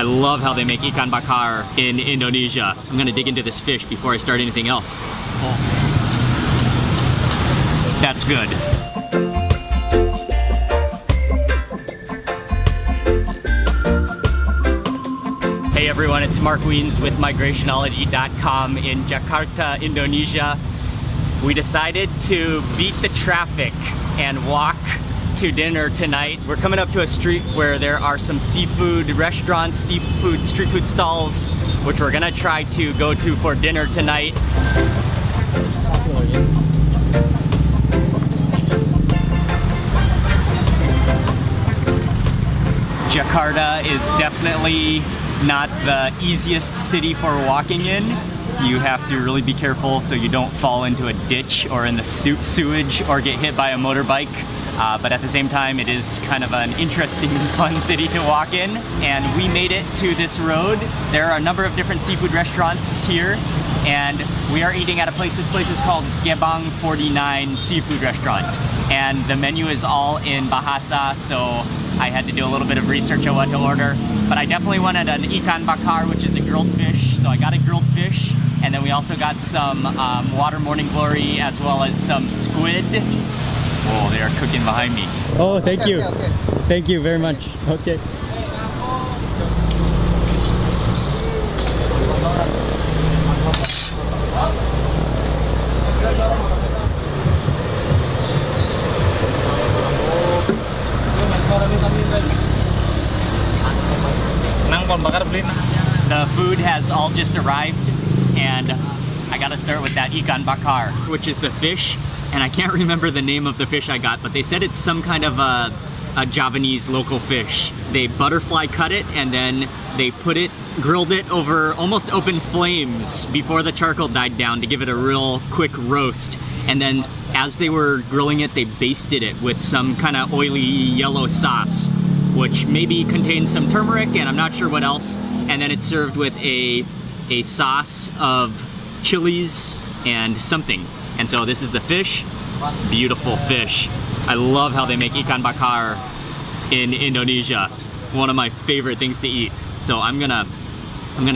I love how they make Ikan Bakar in Indonesia. I'm gonna dig into this fish before I start anything else. Oh. That's good. Hey everyone, it's Mark Wiens with Migrationology.com in Jakarta, Indonesia. We decided to beat the traffic and walk to dinner tonight. We're coming up to a street where there are some seafood restaurants, seafood, street food stalls, which we're gonna try to go to for dinner tonight. Jakarta is definitely not the easiest city for walking in. You have to really be careful so you don't fall into a ditch or in the sewage or get hit by a motorbike. But at the same time, it is kind of an interesting, fun city to walk in. And we made it to this road. There are a number of different seafood restaurants here. And we are eating at a place, this place is called Gebang 49 Seafood Restaurant. And the menu is all in Bahasa, so I had to do a little bit of research on what to order. But I definitely wanted an Ikan Bakar, which is a grilled fish. So I got a grilled fish. And then we also got some water morning glory as well as some squid. Oh, they are cooking behind me. Oh, thank you. Okay. Thank you very much. Okay. The food has all just arrived, and I gotta start with that Ikan Bakar, which is the fish. And I can't remember the name of the fish I got, but they said it's some kind of a Javanese local fish. They butterfly cut it and then they grilled it over almost open flames before the charcoal died down to give it a real quick roast. And then as they were grilling it, they basted it with some kind of oily yellow sauce, which maybe contains some turmeric and I'm not sure what else. And then it's served with a sauce of chilies and something. And so this is the fish, beautiful fish. I love how they make Ikan Bakar in Indonesia. One of my favorite things to eat. So I'm gonna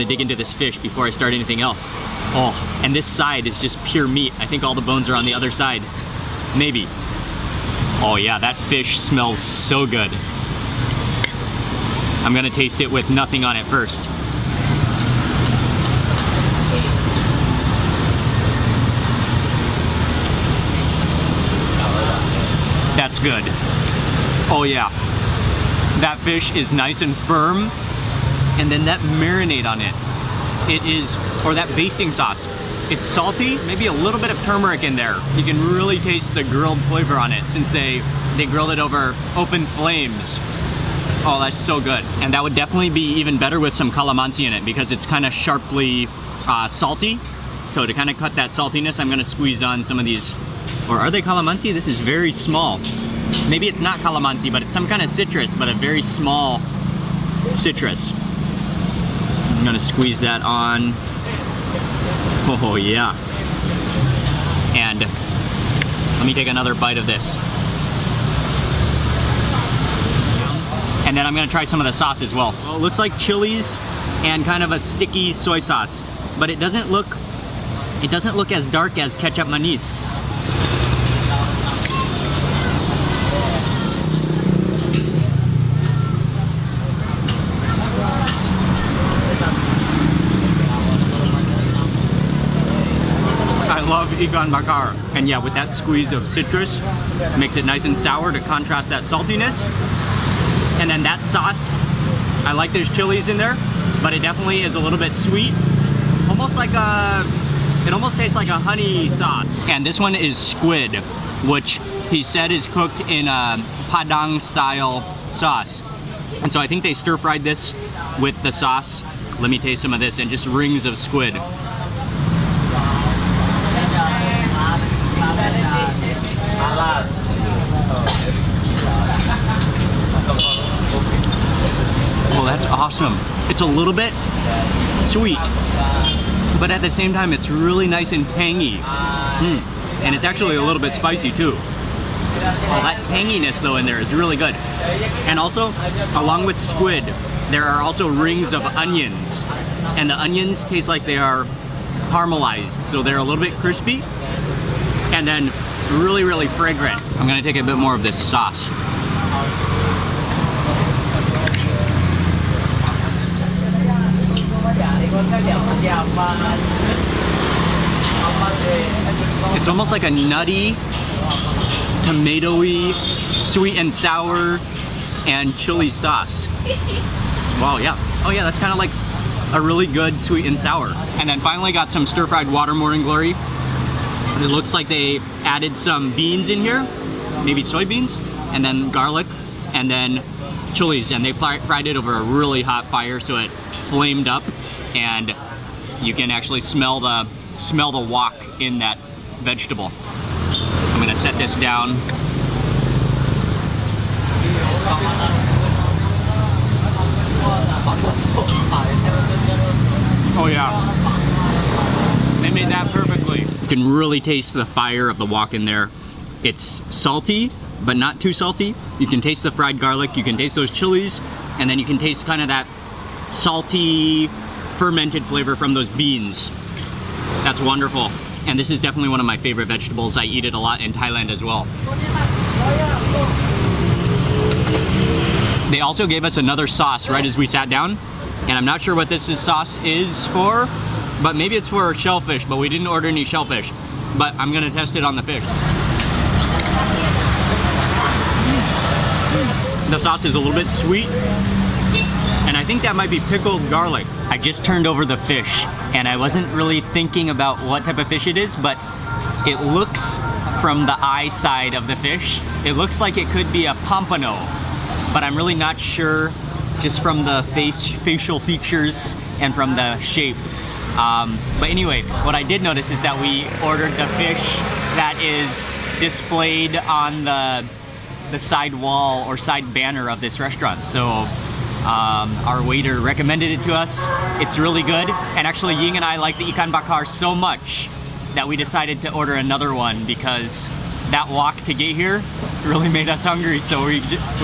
dig into this fish before I start anything else. Oh, and this side is just pure meat. I think all the bones are on the other side, maybe. Oh yeah, that fish smells so good. I'm gonna taste it with nothing on it first. That's good. Oh yeah. That fish is nice and firm. And then that marinade on it. Or that basting sauce. It's salty, maybe a little bit of turmeric in there. You can really taste the grilled flavor on it since they grilled it over open flames. Oh, that's so good. And that would definitely be even better with some calamansi in it because it's kind of sharply salty. So to kind of cut that saltiness, I'm gonna squeeze on some of these. Or are they calamansi? This is very small. Maybe it's not calamansi, but it's some kind of citrus, but a very small citrus. I'm gonna squeeze that on. Oh yeah. And let me take another bite of this. And then I'm gonna try some of the sauce as well. Well, it looks like chilies and kind of a sticky soy sauce, but it doesn't look as dark as ketchup manis. I love Ikan Bakar. And yeah, with that squeeze of citrus, makes it nice and sour to contrast that saltiness. And then that sauce, I like there's chilies in there, but it definitely is a little bit sweet. Almost like it almost tastes like a honey sauce. And this one is squid, which he said is cooked in a Padang style sauce. And so I think they stir fried this with the sauce. Let me taste some of this and just rings of squid. Oh, that's awesome. It's a little bit sweet, but at the same time, it's really nice and tangy. And it's actually a little bit spicy too. Oh, that tanginess though in there is really good. And also, along with squid, there are also rings of onions. And the onions taste like they are caramelized, so they're a little bit crispy. And then really, really fragrant. I'm gonna take a bit more of this sauce. It's almost like a nutty, tomatoey, sweet and sour, and chili sauce. Wow, yeah. Oh yeah, that's kind of like a really good sweet and sour. And then finally got some stir-fried water morning glory. It looks like they added some beans in here, maybe soybeans, and then garlic, and then chilies, and they fried it over a really hot fire so it flamed up, and you can actually smell the wok in that vegetable. I'm gonna set this down. Oh yeah, they made that perfectly. You can really taste the fire of the wok in there. It's salty, but not too salty. You can taste the fried garlic, you can taste those chilies, and then you can taste kind of that salty, fermented flavor from those beans. That's wonderful. And this is definitely one of my favorite vegetables. I eat it a lot in Thailand as well. They also gave us another sauce right as we sat down, and I'm not sure what this sauce is for, but maybe it's for shellfish, but we didn't order any shellfish. But I'm gonna test it on the fish. The sauce is a little bit sweet, and I think that might be pickled garlic. I just turned over the fish, and I wasn't really thinking about what type of fish it is, but it looks, from the eye side of the fish, it looks like it could be a pompano, but I'm really not sure just from the facial features and from the shape. But anyway, what I did notice is that we ordered the fish that is displayed on the side wall or side banner of this restaurant. So our waiter recommended it to us. It's really good. And actually Ying and I like the Ikan Bakar so much that we decided to order another one because that walk to get here really made us hungry. So we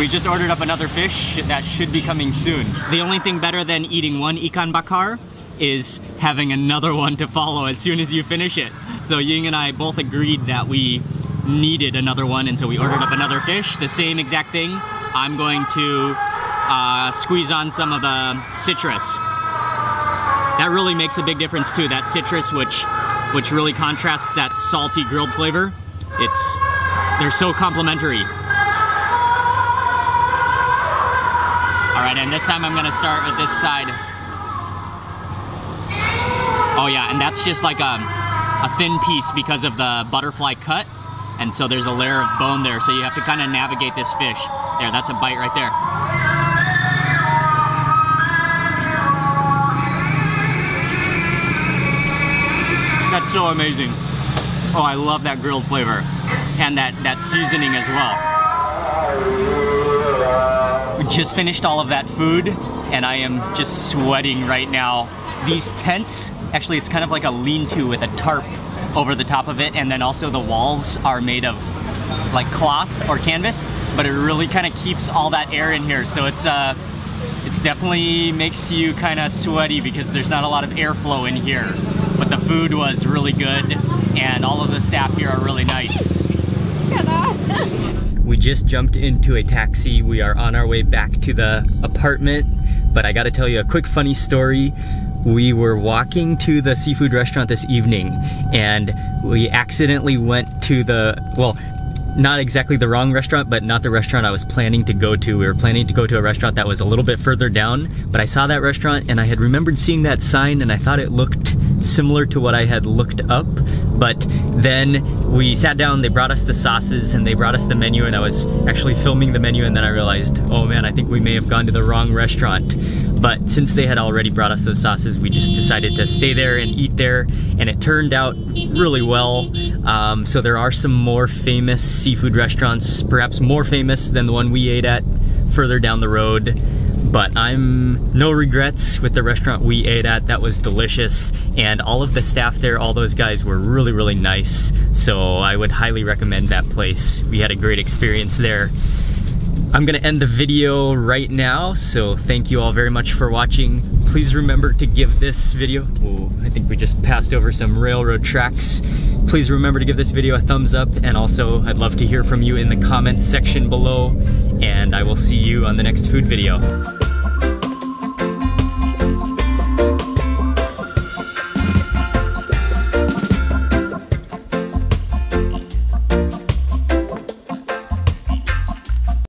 just ordered up another fish that should be coming soon. The only thing better than eating one Ikan Bakar is having another one to follow as soon as you finish it. So Ying and I both agreed that we needed another one, and so we ordered up another fish, the same exact thing. I'm going to squeeze on some of the citrus. That really makes a big difference too, that citrus which really contrasts that salty grilled flavor. They're so complementary. All right, and this time I'm gonna start with this side. Oh yeah, and that's just like a thin piece because of the butterfly cut. And so there's a layer of bone there, so you have to kind of navigate this fish. There, that's a bite right there. That's so amazing. Oh, I love that grilled flavor. And that seasoning as well. We just finished all of that food, and I am just sweating right now. These tents, actually it's kind of like a lean-to with a tarp over the top of it, and then also the walls are made of like cloth or canvas, but it really kind of keeps all that air in here, so it's definitely makes you kind of sweaty because there's not a lot of airflow in here. But the food was really good, and all of the staff here are really nice. We just jumped into a taxi. We are on our way back to the apartment, but I gotta tell you a quick funny story. We were walking to the seafood restaurant this evening, and we accidentally went to well, not exactly the wrong restaurant, but not the restaurant I was planning to go to. We were planning to go to a restaurant that was a little bit further down, but I saw that restaurant and I had remembered seeing that sign, and I thought it looked similar to what I had looked up. But then we sat down, they brought us the sauces and they brought us the menu, and I was actually filming the menu, and then I realized, oh man, I think we may have gone to the wrong restaurant. But since they had already brought us those sauces, we just decided to stay there and eat there, and it turned out really well. So there are some more famous seafood restaurants, perhaps more famous than the one we ate at further down the road. But I'm no regrets with the restaurant we ate at. That was delicious, and all of the staff there, all those guys were really, really nice. So I would highly recommend that place. We had a great experience there. I'm gonna end the video right now, so thank you all very much for watching. Please remember to give this video, oh, I think we just passed over some railroad tracks. Please remember to give this video a thumbs up, and also I'd love to hear from you in the comments section below, and I will see you on the next food video.